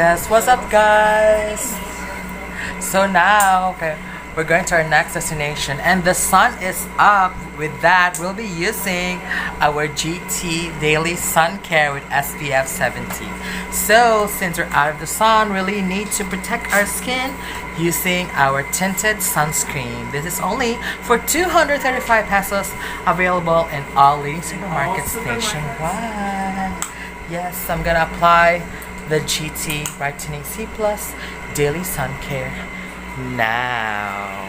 Yes, what's up guys? So now, we're going to our next destination and the sun is up. With that, we'll be using our GT Daily Sun Care with SPF 70. So since we're out of the sun, really need to protect our skin using our tinted sunscreen. This is only for 235 pesos, available in all leading supermarkets nationwide. Yes, I'm gonna apply the GT Brightening C Plus Daily Sun Care now.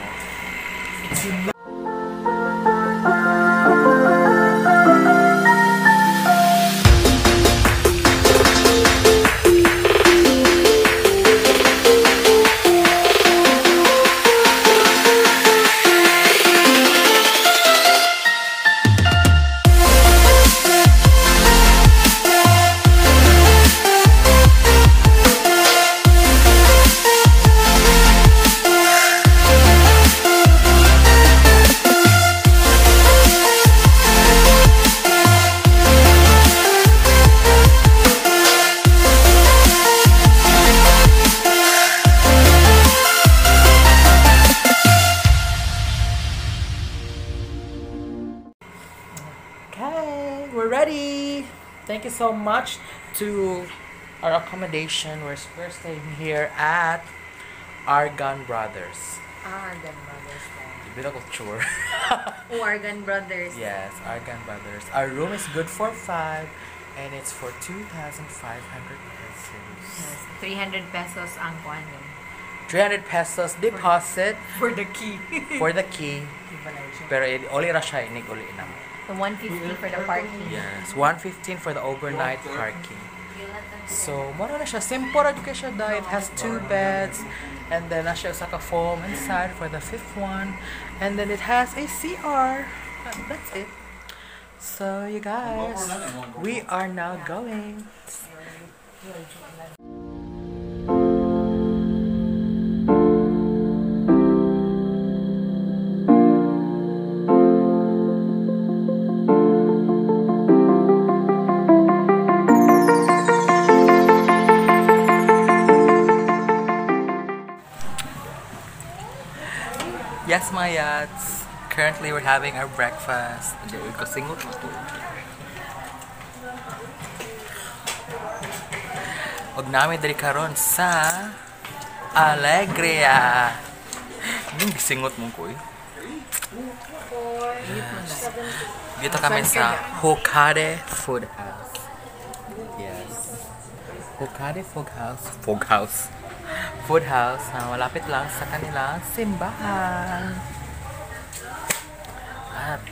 Okay, we're ready. Thank you so much to our accommodation. We're staying here at Argan Brothers. Argan Brothers. Beautiful tour. Argan Brothers. Yes, Argan Brothers. Our room is good for 5 and it's for 2,500 pesos. Yes, 300 pesos ang kuano. 300 pesos deposit For the key. for the key. Pero only ra siya inig uli na. So 150 for the parking. Yes, 115 for the overnight parking. So, mura na siya. Simple ra gyud siya dahil it has 2 beds and then na siya sa ka-foam inside for the 5th one and then it has a CR. That's it. So, you guys, we are now going. Yes, my Yadz. Currently, we're having our breakfast. Huwag namin dali karon sa Alegria. Yung bisingot mong kuy. Dito kami sa Hokade Food House. Yes. Hokade Food House. Food house na malapit lang sa kanilang simbahan. At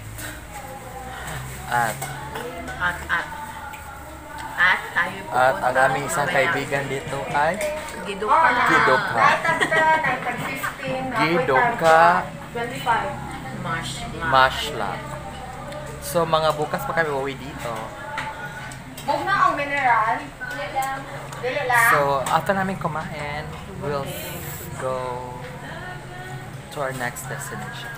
ang aming isang kaibigan dito ay Gidoka. Masla. So mga bukas pa kami uwi dito. Huwag na ang mineral. So, after namin kumain, we'll go to our next destination.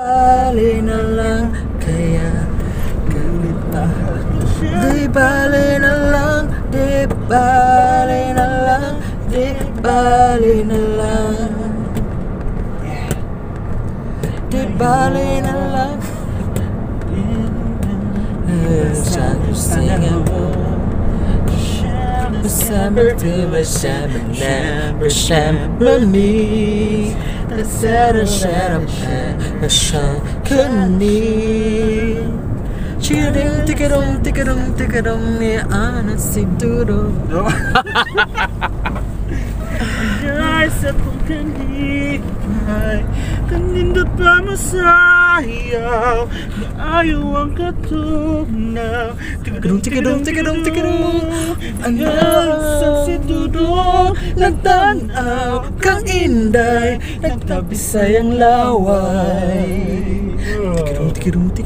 Bali na lang kaya galit pa. Di bali na lang, di bali na lang, di bali na lang. Di bali na lang. December to December me. Kanindot pa masayaw na ayaw ang katunaw. Tikadong hanggang si Dudong nagtanaw kang inday, nagtabisay ang laway. Tikadong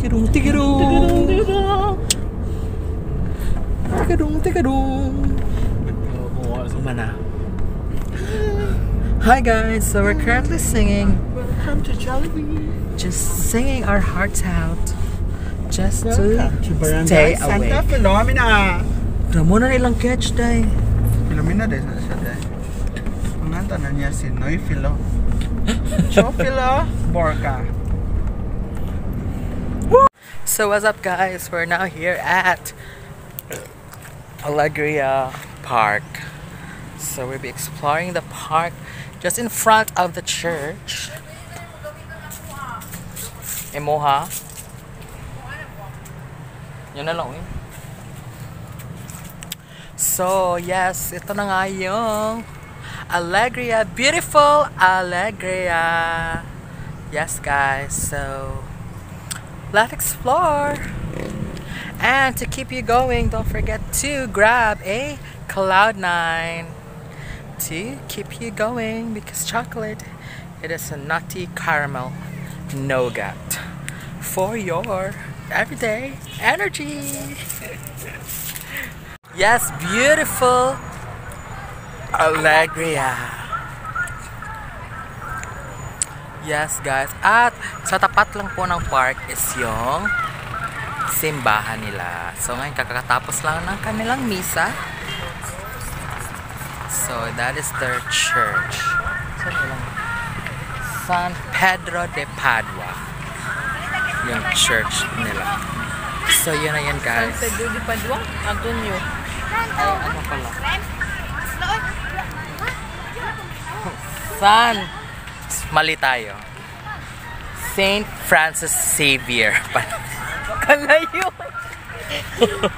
mana. Hi guys, so we're currently singing. Welcome to Jollibee. Just singing our hearts out. Just to stay awake. Santa Phenomena. Damo na nilang catch day. Filomena din na siya day. Ang tanan niya si Noy Filo. Chofilo Borka. So what's up guys? We're now here at Alegria Park. So we'll be exploring the park just in front of the church. Emoha. Yun na lang eh. So yes, ito na nga yung Alegria, beautiful Alegria. Yes guys, so let's explore. And to keep you going, don't forget to grab a Cloud9 to keep you going, because chocolate, it is a nutty caramel nougat for your everyday energy. Yes, beautiful Alegria. Yes guys, at sa tapat lang po ng park is yung simbahan nila. So ngayon kakatapos lang ng kanilang misa. So that is their church. San Pedro de Padua, yung church nila. So yun na yan guys. San Pedro de Padua? Antonio. Ay, ano pala? San, mali tayo. Saint Francis Xavier. Kalayo.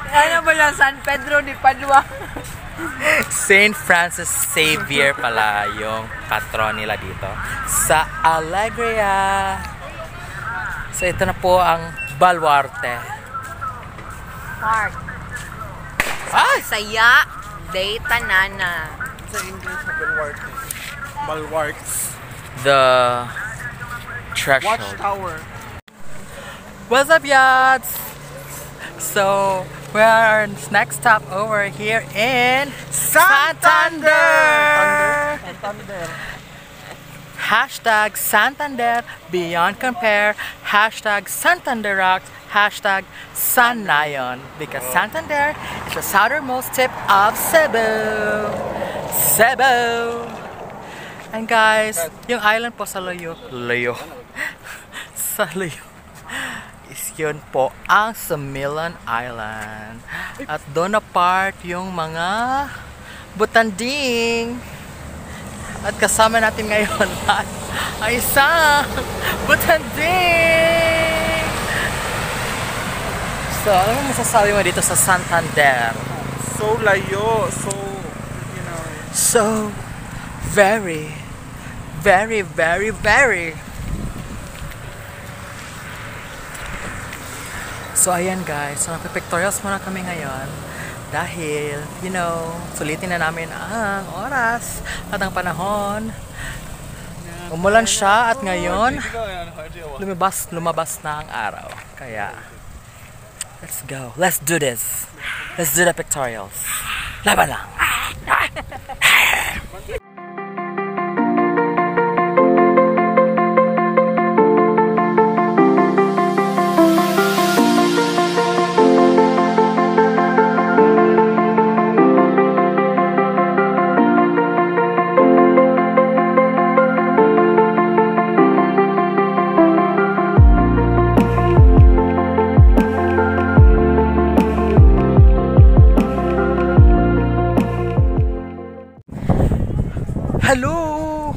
Ano ba lang? San Pedro de Padua? Saint Francis Xavier pala yung patron nila dito sa Alegria. So ito na po ang baluarte. Park. Ay! Bisaya, day tanana. Sa English sa Bulwarks. The threshold. Watchtower. What's up, Yadz? So we're our next stop over here in Santander. Santander. Hashtag Santander beyond compare. Hashtag Santander rocks. Hashtag Sanayon, because Santander is the southernmost tip of Cebu. Cebu. And guys, yung island po sa Layo. Sa Layo is yun po ang Samilan Island. At doon na part yung mga butanding. At kasama natin ngayon ay isang butanding. So, ano masasabi mo dito sa Santander? So layo, so So very, very, very, very. So ayan guys, so nagpipictorials muna kami ngayon dahil, sulitin na namin ang oras at ang panahon. Umulan siya at ngayon lumabas na ang araw. Kaya let's go. Let's do this. Let's do the pictorials. Laban lang. Hello!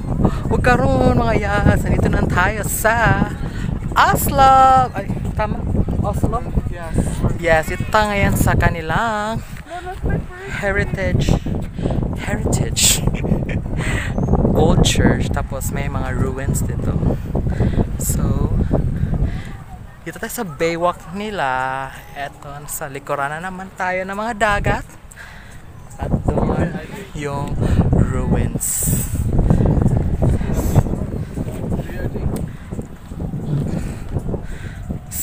Huwag karoon mga Yadz. Nandito na tayo sa Oslob. Ay, tama? Oslob? yes. Yes, ito ngayon sa kanilang heritage old church. Tapos may mga ruins dito. So, dito tayo sa baywalk nila. Eto, sa likuran na naman tayo ng mga dagat. At doon yung ruins.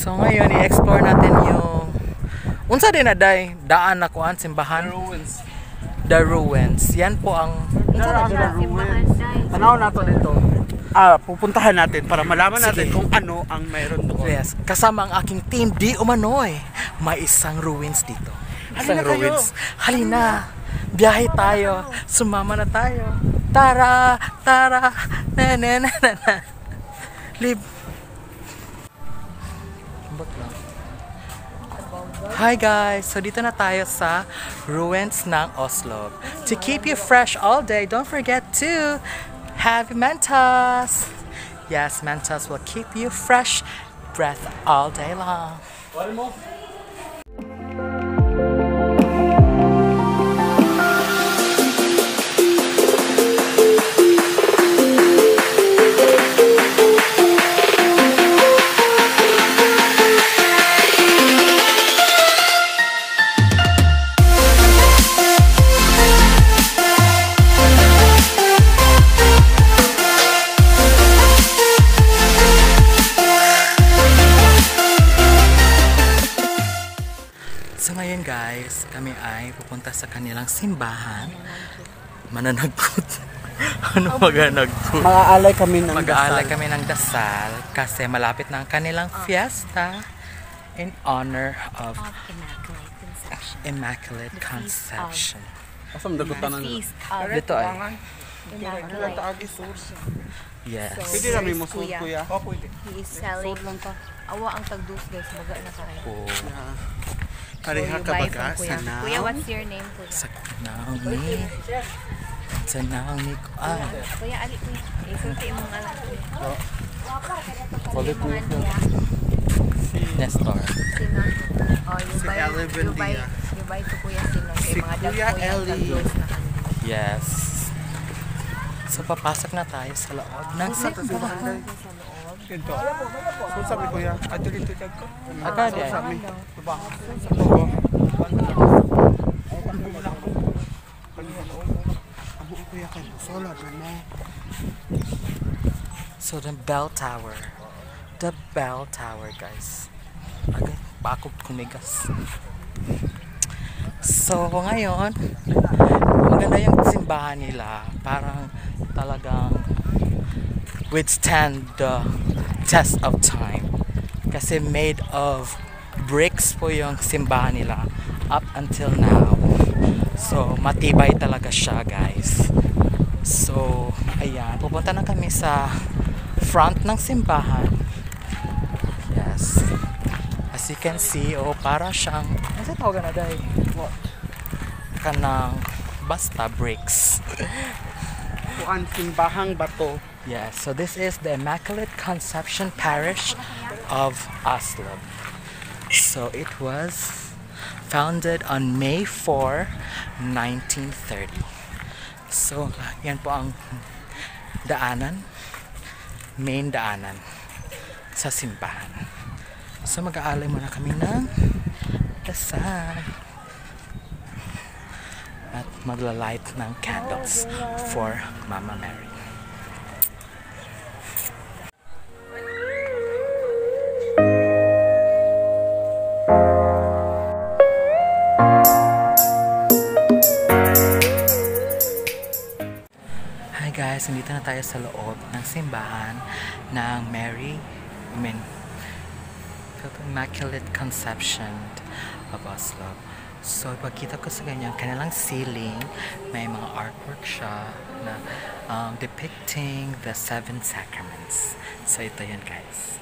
So ngayon i-explore natin yung unsa din na daan na kuan simbahan. The ruins. Yan po ang Tanaw nato dito. Pupuntahan natin para malaman natin kung ano ang mayroon doon. Yes, kasama ang aking team di umanoy. May isang ruins dito. Isang ruins. Halina! Biyahe tayo. Sumama na tayo. Tara! Tara! Na na na na na. Live. Hi guys! So dito na tayo sa ruins ng Oslob. To keep you fresh all day, don't forget to have Mentos. Yes, Mentos will keep you fresh breath all day long. So ngayon guys, kami ay pupunta sa kanilang simbahan. Mananagot. Ano maganaggot? Mag-aalay kami ng Mag-aalay kami ng dasal kasi malapit na ang kanilang fiesta in honor of Immaculate Conception. Asam dagutan na. Dito ay. Yes. Pwede namin mo suot, kuya. He is selling. Awa ang tagdus guys, baga na kayo. Oh. Pareha ka baga sa now. Kuya, what's your name, kuya? Sa naong ni ko. Kuya, ali kuya. Isulti mong alam. Kulit mo. Nestor. Sino? Oh, you Si buy Eleven you buy Dia. you buy to kuya sino? Si Kay mga dag Kuya kuya Ellie. tagdus na kanila. Yes. So papasok na tayo sa loob ng simbahan. Ito. So sabi kuya, ato dito tag ko. Agad eh. Sabi. Diba? Amo kuya kay solid na. So the bell tower. The bell tower, guys. Agad, bakot kumigas. So ngayon, maganda yung simbahan nila. Parang talagang withstand the test of time. Kasi made of bricks po yung simbahan nila up until now. So matibay talaga siya, guys. So ayan, pupunta na kami sa front ng simbahan. Yes. As you can see, para siyang ano sa tawag na day? What? Kanang basta bricks. Kuan simbahang bato. Yes, so this is the Immaculate Conception Parish of Oslob. So it was founded on May 4, 1930. So yan po ang daanan, main daanan sa simbahan. So mag-aalay muna kami ng dasal at magla-light ng candles for Mama Mary. Hi guys, nandito na tayo sa loob ng simbahan ng Immaculate Conception of Oslob. So, pagkita ko sa ganyan, kanilang ceiling, may mga artwork siya na depicting the 7 sacraments. So, ito yun guys.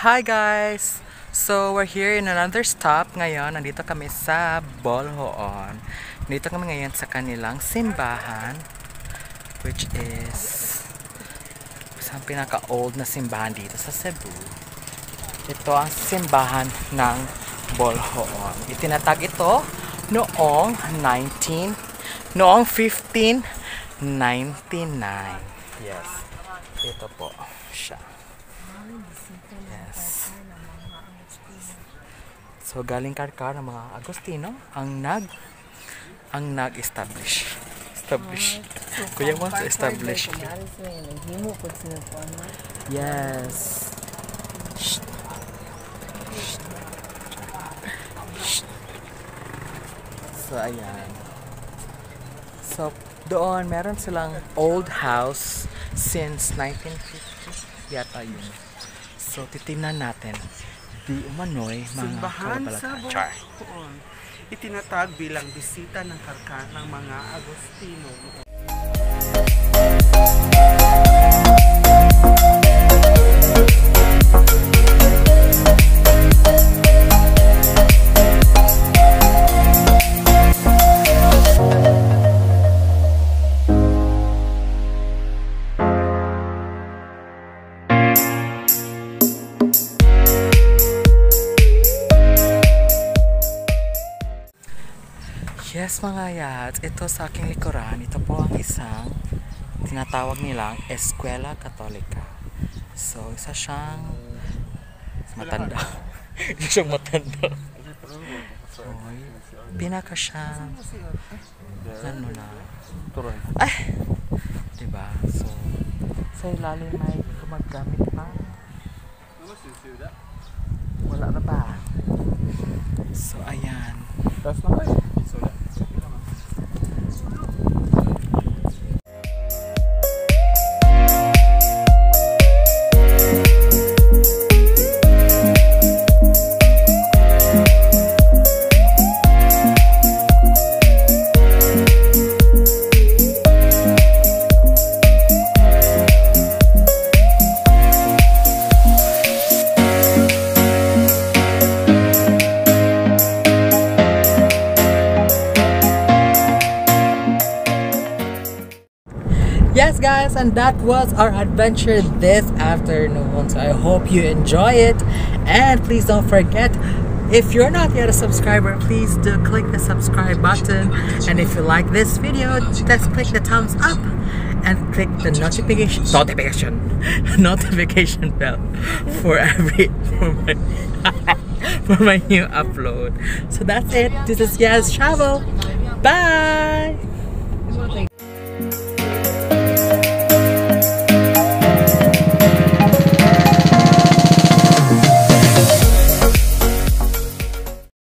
Hi guys! So we're here in another stop ngayon. Nandito kami sa Boljoon. Nandito kami ngayon sa kanilang simbahan, which is isang pinaka-old na simbahan dito sa Cebu. Ito ang simbahan ng Boljoon. Itinatag ito noong 1599. Yes, ito po siya. So galing Karkar ng mga Agostino ang nag-establish. Kuya mo sa establish. Naghimo po sila po. Yes. So ayan. So doon meron silang old house since 1950 yata yun. So titingnan natin. Di umano'y mga Simbahan sa kababalaghan. Char. Boljoon. Itinatag bilang bisita ng Karkar ng mga Agostino. Yes mga Yadz, ito sa aking likuran, ito po ang isang tinatawag nilang Eskwela Katolika. So, isa siyang matanda. Isa siyang matanda. Pinaka siyang ano na. Ay! Diba? So, sa ilalim may gumagamit na. Wala na ba? So, ayan. Yes guys, and that was our adventure this afternoon. So I hope you enjoy it, and please don't forget, if you're not yet a subscriber, please do click the subscribe button, and if you like this video, just click the thumbs up and click the notification bell for my new upload. So that's it. This is Yadz Travel. Bye.